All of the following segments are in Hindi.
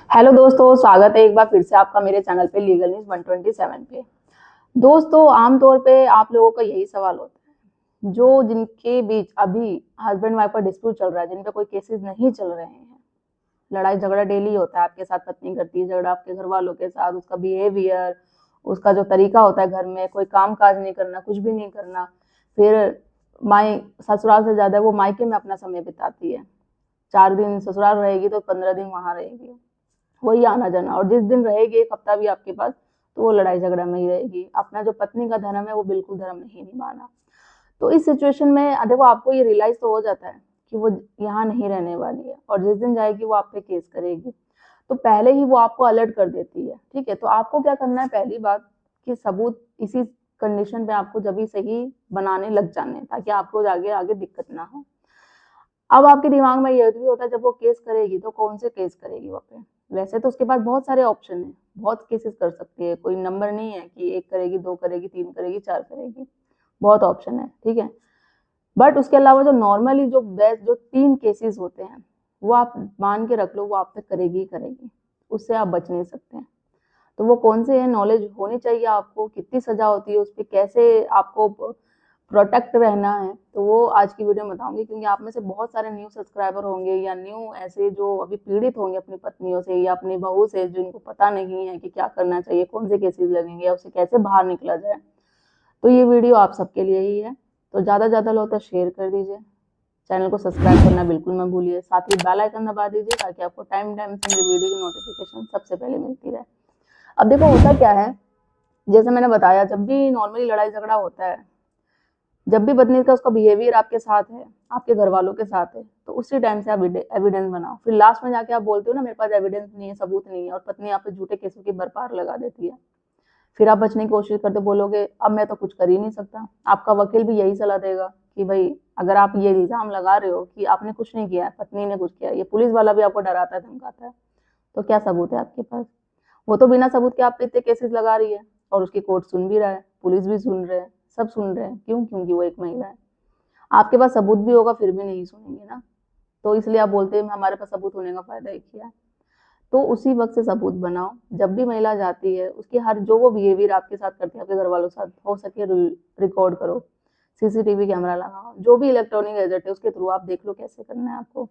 हेलो दोस्तों, स्वागत है एक बार फिर से आपका मेरे चैनल पे लीगल न्यूज 127 पे। दोस्तों, आमतौर पे आप लोगों का यही सवाल होता है, जो जिनके बीच अभी हस्बैंड वाइफ का डिस्प्यूट चल रहा है, जिन पे कोई केसेस नहीं चल रहे हैं, लड़ाई झगड़ा डेली होता है, आपके साथ पत्नी करती है झगड़ा आपके घर वालों के साथ, उसका बिहेवियर, उसका जो तरीका होता है घर में कोई काम काज नहीं करना, कुछ भी नहीं करना, फिर माई ससुराल से ज्यादा वो मायके में अपना समय बिताती है। 4 दिन ससुराल रहेगी तो 15 दिन वहां रहेगी, वही आना जाना, और जिस दिन रहेगी एक हफ्ता भी आपके पास तो वो लड़ाई झगड़ा में ही रहेगी। अपना जो पत्नी का धर्म है वो बिल्कुल धर्म नहीं निभाना। तो इस सिचुएशन में देखो, आपको ये रियलाइज तो हो जाता है कि वो यहाँ नहीं रहने वाली है, और जिस दिन जाएगी वो आप पे केस करेगी, तो पहले ही वो आपको अलर्ट कर देती है। ठीक है, तो आपको क्या करना है, पहली बात कि सबूत इसी कंडीशन पे आपको जब भी सही बनाने लग जाने, ताकि आपको आगे आगे दिक्कत ना हो। अब आपके दिमाग में ये भी होता है, जब वो केस करेगी तो कौन से केस करेगी वो पे। वैसे तो उसके पास बहुत सारे ऑप्शन है, बहुत केसेस कर सकती है, कोई नंबर नहीं है कि 1 करेगी, 2 करेगी, 3 करेगी, 4 करेगी, बहुत ऑप्शन है। ठीक है, बट उसके अलावा जो नॉर्मली जो बेस्ट जो 3 केसेस होते हैं, वो आप मान के रख लो, वो आप पे करेगी ही करेगी, उससे आप बच नहीं सकते हैं। तो वो कौन से है, नॉलेज होनी चाहिए आपको, कितनी सजा होती है उस पर, कैसे आपको प्रोटेक्ट रहना है, तो वो आज की वीडियो में बताऊंगी। क्योंकि आप में से बहुत सारे न्यू सब्सक्राइबर होंगे या न्यू ऐसे जो अभी पीड़ित होंगे अपनी पत्नियों से या अपनी बहू से, जिनको पता नहीं है कि क्या करना चाहिए, कौन से केसेस लगेंगे या उससे कैसे बाहर निकला जाए। तो ये वीडियो आप सबके लिए ही है, तो ज़्यादा से ज़्यादा लोग तो शेयर कर दीजिए, चैनल को सब्सक्राइब करना बिल्कुल मत भूलिए, साथ ही बेल आइकन दबा दीजिए ताकि आपको टाइम टाइम से मेरी वीडियो की नोटिफिकेशन सबसे पहले मिलती रहे। अब देखो, होता क्या है, जैसे मैंने बताया, जब भी नॉर्मली लड़ाई झगड़ा होता है, जब भी पत्नी का उसका बिहेवियर आपके साथ है, आपके घर वालों के साथ है, तो उसी टाइम से आप एविडेंस बनाओ। फिर लास्ट में जाके आप बोलते हो ना, मेरे पास एविडेंस नहीं है, सबूत नहीं है, और पत्नी आप पे झूठे केसों की भरपार लगा देती है। फिर आप बचने की कोशिश करते, बोलोगे अब मैं तो कुछ कर ही नहीं सकता। आपका वकील भी यही सलाह देगा कि भाई, अगर आप ये इल्जाम लगा रहे हो कि आपने कुछ नहीं किया है, पत्नी ने कुछ किया, ये पुलिस वाला भी आपको डराता है, धमकाता है, तो क्या सबूत है आपके पास? वो तो बिना सबूत के आप पे इतने केसेस लगा रही है, और उसकी कोर्ट सुन भी रहा है, पुलिस भी सुन रहे हैं, सब सुन रहे हैं। क्यों? क्योंकि वो एक महिला है। आपके पास सबूत भी होगा फिर भी नहीं सुनेंगे ना, तो इसलिए आप बोलते हैं हमारे पास सबूत होने का फायदा ही क्या है। तो उसी वक्त से सबूत बनाओ, जब भी महिला जाती है उसकी हर जो वो बिहेवियर आपके साथ करती है, आपके घर वालों के साथ, हो सके रिकॉर्ड करो, सीसीटीवी कैमरा लगाओ, जो भी इलेक्ट्रॉनिक गैजेट है उसके थ्रू आप देख लो कैसे करना है आपको।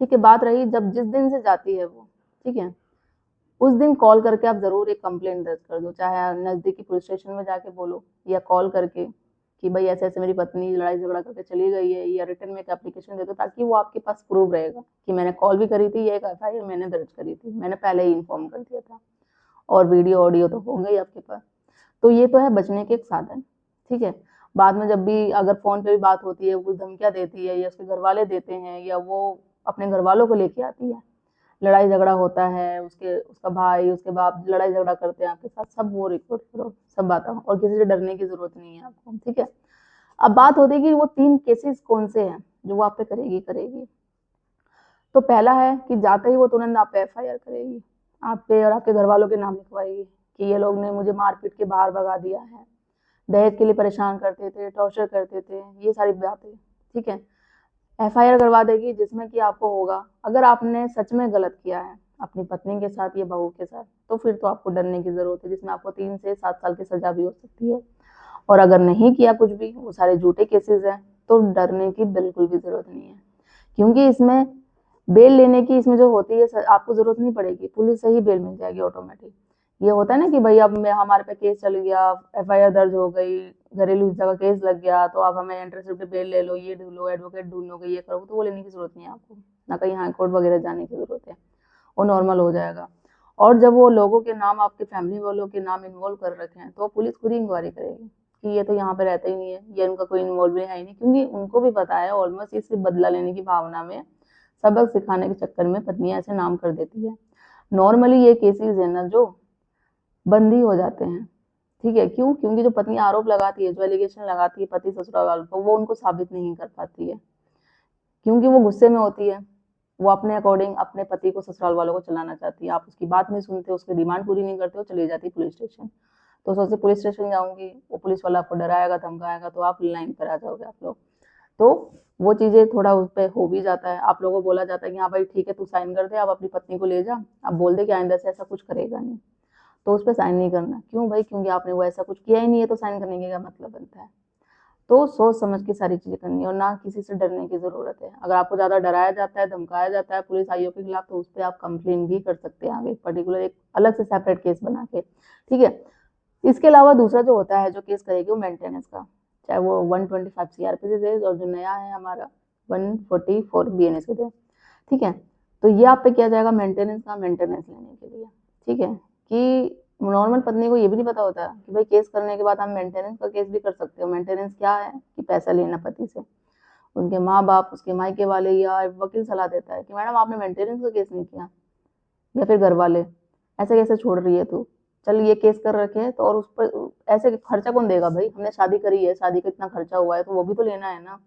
ठीक है, बात रही जब जिस दिन से जाती है वो, ठीक है, उस दिन कॉल करके आप जरूर एक कंप्लेंट दर्ज कर दो, चाहे नजदीकी पुलिस स्टेशन में जाके बोलो या कॉल करके कि भाई ऐसे ऐसे मेरी पत्नी लड़ाई झगड़ा करके चली गई है, या रिटर्न में एक एप्लीकेशन दे दो, ताकि वो आपके पास प्रूफ रहेगा कि मैंने कॉल भी करी थी, या एक एफआईआर मैंने दर्ज करी थी, मैंने पहले ही इन्फॉर्म कर दिया था, और वीडियो ऑडियो तो होंगे ही आपके पास। तो ये तो है बचने के एक साधन। ठीक है, बाद में जब भी अगर फोन पे भी बात होती है, कुछ धमकियां देती है या उसके घर वाले देते हैं, या वो अपने घर वालों को लेके आती है, लड़ाई झगड़ा होता है, उसके उसका भाई उसके बाप लड़ाई झगड़ा करते हैं आपके साथ, सब वो रिकॉर्ड करो, सब बताओ, और किसी से डरने की जरूरत नहीं है आपको। ठीक है, अब बात होती है कि वो 3 केसेस कौन से हैं जो वो आप पे करेगी करेगी। तो पहला है कि जाते ही वो तुरंत आप पे एफआईआर करेगी, आप पे और आपके घर वालों के नाम लिखवाएगी कि ये लोग ने मुझे मार पीट के बाहर भगा दिया है, दहेज के लिए परेशान करते थे, टॉर्चर करते थे, ये सारी बातें। ठीक है, एफआईआर करवा देगी, जिसमें कि आपको होगा, अगर आपने सच में गलत किया है अपनी पत्नी के साथ या बहू के साथ, तो फिर तो आपको डरने की जरूरत है, जिसमें आपको 3 से 7 साल की सजा भी हो सकती है। और अगर नहीं किया कुछ भी, वो सारे झूठे केसेस हैं, तो डरने की बिल्कुल भी जरूरत नहीं है। क्योंकि इसमें बेल लेने की इसमें जो होती है, आपको जरूरत नहीं पड़ेगी, पुलिस से ही बेल मिल जाएगी ऑटोमेटिक। ये होता है ना कि भाई अब मैं हमारे पे केस चल गया, एफआईआर दर्ज हो गई, घरेलू हिंसा का केस लग गया, तो आप हमें इंटरेस्ट पे बेल ले लो, ये ढूंढ लो, एडवोकेट ढूंढ लो, ये करो, तो वो लेने की जरूरत नहीं है आपको, ना कहीं हाई कोर्ट वगैरह जाने की जरूरत है, वो नॉर्मल हो जाएगा। और जब वो लोगों के नाम, आपके फैमिली वालों के नाम इन्वॉल्व कर रखे हैं, तो पुलिस खुद ही इंक्वायरी करेगी कि ये तो यहाँ पे रहता ही नहीं है, ये उनका कोई इन्वॉल्व है ही नहीं, क्योंकि उनको भी पता है ऑलमोस्ट, इस बदला लेने की भावना में, सबक सिखाने के चक्कर में पत्नियां ऐसे नाम कर देती है। नॉर्मली ये केसेस है ना जो बंद ही हो जाते हैं। ठीक है, क्यों? क्योंकि जो पत्नी आरोप लगाती है, जो एलिगेशन लगाती है पति ससुराल वालों पर, वो उनको साबित नहीं कर पाती है, क्योंकि वो गुस्से में होती है, वो अपने अकॉर्डिंग अपने पति को ससुराल वालों को चलाना चाहती है, आप उसकी बात नहीं सुनते, उसकी डिमांड पूरी नहीं करते हो, चली जाती पुलिस स्टेशन। तो सोचते पुलिस स्टेशन जाऊंगी, वो पुलिस वाला आपको डराएगा धमकाएगा, तो आप लाइन पर आ जाओगे आप लोग। तो वो चीज़ें थोड़ा उस पे हो भी जाता है। आप लोगों को बोला जाता है कि हाँ भाई ठीक है, तू साइन कर दे, अब अपनी पत्नी को ले जा, अब बोल दे कि आइंदा से ऐसा कुछ करेगा नहीं, तो उस पे साइन नहीं करना। क्यों भाई? क्योंकि आपने वो ऐसा कुछ किया ही नहीं है, तो साइन करने का क्या मतलब बनता है? तो सोच समझ के सारी चीज़ें करनी है और ना किसी से डरने की ज़रूरत है। अगर आपको ज़्यादा डराया जाता है, धमकाया जाता है पुलिस आईओ के खिलाफ, तो उस पे आप कंप्लेन भी कर सकते हैं आगे, पर्टिकुलर एक अलग से सेपरेट केस बना के, ठीक है? इसके अलावा दूसरा जो होता है, जो केस करेगी वो मेंटेनेंस का, चाहे वो 125 सीआरपीसी दे और जो नया है हमारा 144 बीएनएस के दे, ठीक है? तो ये आप पे किया जाएगा मेंटेनेंस का, मेंटेनेंस लेने के लिए, ठीक है? कि नॉर्मल पत्नी को ये भी नहीं पता होता कि भाई केस करने के बाद हम मेंटेनेंस का केस भी कर सकते हो। मेंटेनेंस क्या है? कि पैसा लेना पति से। उनके माँ बाप, उसके मायके वाले या वकील सलाह देता है कि मैडम आपने मेंटेनेंस का केस नहीं किया, या फिर घर वाले ऐसे कैसे छोड़ रही है तू, चल ये केस कर रखे है तो, और उस पर ऐसे खर्चा कौन देगा भाई? हमने शादी करी है, शादी का इतना खर्चा हुआ है तो वो भी तो लेना है ना।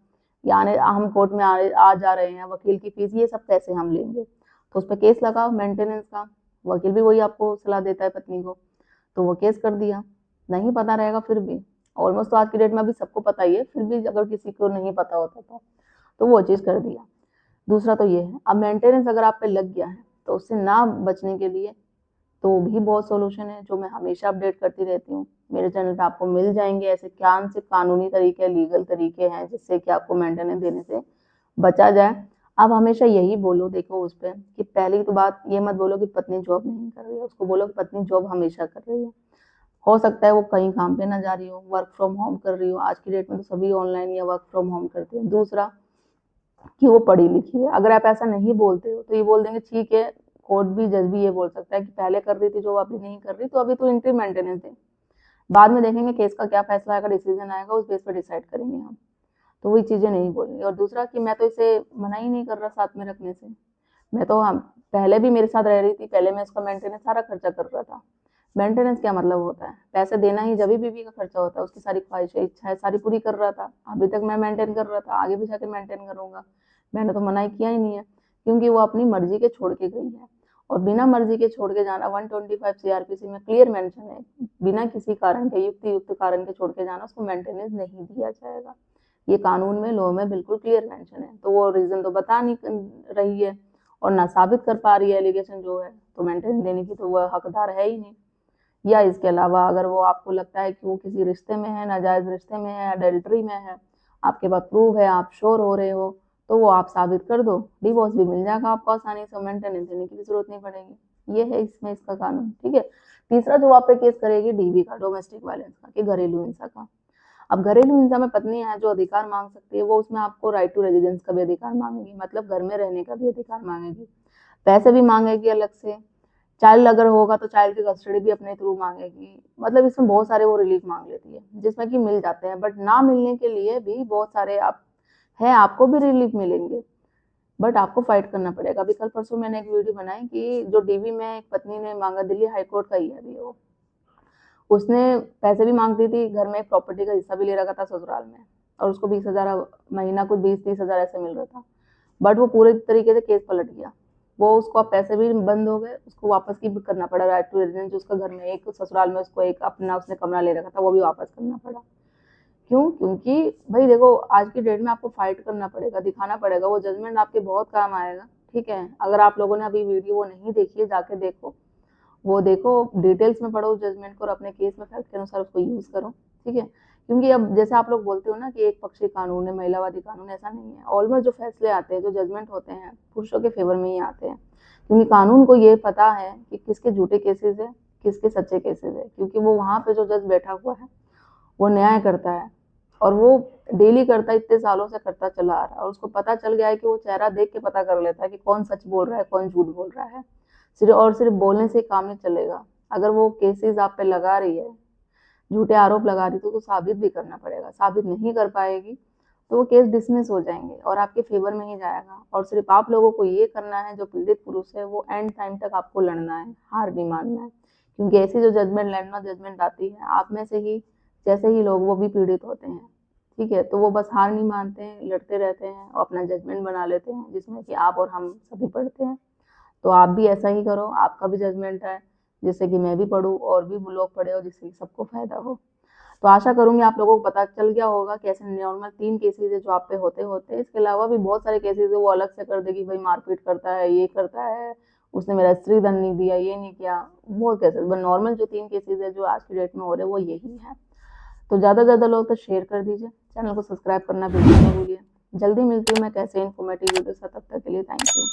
या आने हम कोर्ट में आ जा रहे हैं, वकील की फीस, ये सब पैसे हम लेंगे, तो उस पर केस लगाओ मेंटेनेंस का। वकील भी वही आपको सलाह देता है पत्नी को, तो वो केस कर दिया। नहीं पता रहेगा फिर भी, ऑलमोस्ट तो आज की डेट में अभी सबको पता ही है, फिर भी अगर किसी को नहीं पता होता तो वो चीज़ कर दिया। दूसरा तो ये है, अब मेंटेनेंस अगर आप पे लग गया है तो उससे ना बचने के लिए तो भी बहुत सॉल्यूशन है, जो मैं हमेशा अपडेट करती रहती हूँ। मेरे चैनल पे आपको मिल जाएंगे ऐसे क्या से कानूनी तरीके, लीगल तरीके हैं जिससे कि आपको मेंटेनेंस देने से बचा जाए। आप हमेशा यही बोलो, देखो उस पर कि पहली तो बात ये मत बोलो कि पत्नी जॉब नहीं कर रही है, उसको बोलो कि पत्नी जॉब हमेशा कर रही है। हो सकता है वो कहीं काम पे ना जा रही हो, वर्क फ्रॉम होम कर रही हो, आज की डेट में तो सभी ऑनलाइन या वर्क फ्रॉम होम करते हैं। दूसरा कि वो पढ़ी लिखी है। अगर आप ऐसा नहीं बोलते हो तो ये बोल देंगे ठीक है, कोर्ट भी, जज भी ये बोल सकता है कि पहले कर रही थी जो अभी नहीं कर रही, तो अभी तो इंट्री मेंटेनेंस दे, बाद में देखेंगे केस का क्या फैसला आएगा, डिसीजन आएगा, उस बेस पर डिसाइड करेंगे हम। तो वही चीज़ें नहीं बोलनी। और दूसरा कि मैं तो इसे मना ही नहीं कर रहा साथ में रखने से, मैं तो, हम पहले भी मेरे साथ रह रही थी, पहले मैं उसका मेंटेनेंस सारा खर्चा कर रहा था। मेंटेनेंस क्या मतलब होता है? पैसे देना ही जब भी बीवी का खर्चा होता है, उसकी सारी ख्वाहिशें, इच्छाएं सारी पूरी कर रहा था। अभी तक मैं मेंटेन कर रहा था, आगे भी जाके मेंटेन करूंगा। मैंने तो मना ही किया ही नहीं है, क्योंकि वो अपनी मर्जी के छोड़ के गई है। और बिना मर्जी के छोड़ के जाना 125 सीआरपीसी में क्लियर मेंशन है, बिना किसी कारण के, युक्त कारण के छोड़ के जाना, उसको मेंटेनेंस नहीं दिया जाएगा। ये कानून में, लॉ में बिल्कुल क्लियर मेंशन है। तो वो रीजन तो बता नहीं रही है और ना साबित कर पा रही है एलिगेशन जो है, तो मेंटेनेंस देने की तो वह हकदार है ही नहीं। या इसके अलावा अगर वो आपको लगता है कि वो किसी रिश्ते में है, नाजायज रिश्ते में है, अडल्ट्री में है, आपके पास प्रूफ है, आप श्योर हो रहे हो, तो वो आप साबित कर दो, डिवोर्स भी मिल जाएगा आपको आसानी से, मेंटेनेंस देने की भी जरूरत नहीं पड़ेगी। ये है इसमें इसका कानून, ठीक है। तीसरा जो आप पे केस करेगी डीवी का, डोमेस्टिक वायलेंस का, कि घरेलू हिंसा का। अब घरेलू हिंसा में पत्नी है जो अधिकार मांग सकती है, वो उसमें आपको राइट टू रेजिडेंस का भी अधिकार मांगेगी, मतलब घर में रहने का भी अधिकार मांगेगी, पैसे भी मांगेगी अलग से, चाइल्ड अगर होगा तो चाइल्ड की कस्टडी भी अपने थ्रू मांगेगी। मतलब इसमें बहुत सारे वो रिलीफ मांग लेती है, जिसमें कि मिल जाते हैं, बट ना मिलने के लिए भी बहुत सारे आप हैं, आपको भी रिलीफ मिलेंगे, बट आपको फाइट करना पड़ेगा। अभी कल परसों मैंने एक वीडियो बनाई कि जो डीवी में एक पत्नी ने मांगा, दिल्ली हाईकोर्ट का ही है अभी वो, उसने पैसे भी मांगती थी, घर में एक प्रॉपर्टी का हिस्सा भी ले रखा था ससुराल में, और उसको 20,000 महीना, कुछ 20-30 हजार ऐसे मिल रहा था, बट वो पूरे तरीके से केस पलट गया। वो उसको पैसे भी बंद हो गए, उसको वापस की भी करना पड़ा, राइट टू रेजिडेंस जो उसका घर में, एक ससुराल में उसको एक अपना उसने कमरा ले रखा था, वो भी वापस करना पड़ा। क्यों? क्योंकि भाई देखो, आज की डेट में आपको फाइट करना पड़ेगा, दिखाना पड़ेगा, वो जजमेंट आपके बहुत काम आएगा, ठीक है। अगर आप लोगों ने अभी वीडियो वो नहीं देखी है, जाके देखो, वो देखो, डिटेल्स में पढ़ो उस जजमेंट को और अपने केस में फैक्ट के अनुसार उसको यूज करो, ठीक है। क्योंकि अब जैसे आप लोग बोलते हो ना कि एक पक्षी कानून है, महिलावादी कानून, ऐसा नहीं है। ऑलमोस्ट जो फैसले आते हैं, जो जजमेंट होते हैं, पुरुषों के फेवर में ही आते हैं, क्योंकि कानून को ये पता है कि किसके झूठे केसेस है, किसके सच्चे केसेस है, क्योंकि वो वहां पे जो जज बैठा हुआ है वो न्याय करता है, और वो डेली करता है, इतने सालों से करता चला आ रहा है, और उसको पता चल गया है कि वो चेहरा देख के पता कर लेता है कि कौन सच बोल रहा है, कौन झूठ बोल रहा है। सिर्फ और सिर्फ बोलने से काम नहीं चलेगा, अगर वो केसेस आप पे लगा रही है, झूठे आरोप लगा रही, तो साबित भी करना पड़ेगा। साबित नहीं कर पाएगी तो वो केस डिसमिस हो जाएंगे और आपके फेवर में ही जाएगा। और सिर्फ आप लोगों को ये करना है, जो पीड़ित पुरुष है, वो एंड टाइम तक आपको लड़ना है, हार नहीं मानना है, क्योंकि ऐसी जो जजमेंट, लैंडमार्क जजमेंट आती है, आप में से ही जैसे ही लोग वो भी पीड़ित होते हैं, ठीक है। तो वो बस हार नहीं मानते हैं, लड़ते रहते हैं और अपना जजमेंट बना लेते हैं, जिसमें कि आप और हम सभी पढ़ते हैं। तो आप भी ऐसा ही करो, आपका भी जजमेंट है, जिससे कि मैं भी पढूं और भी लोग पढ़े और जिससे कि सबको फायदा हो। तो तो आशा करूंगी आप लोगों को पता चल गया होगा कि ऐसे नॉर्मल 3 केसेस है जो आप पे होते होते हैं। इसके अलावा भी बहुत सारे केसेस है वो अलग से कर देगी, भाई मारपीट करता है, ये करता है, उसने मेरा स्त्री धन नहीं दिया, ये नहीं किया, बहुत केसेस। बट नॉर्मल जो 3 केसेस है जो आज की डेट में हो रहे हैं वो यही है। तो ज़्यादा से ज़्यादा लोग तो शेयर कर दीजिए, चैनल को सब्सक्राइब करना बिल्कुल ना भूलिए। जल्दी मिलती हूँ मैं कैसे इन्फॉर्मेटिव वीडियो से, तब तक के लिए थैंक यू।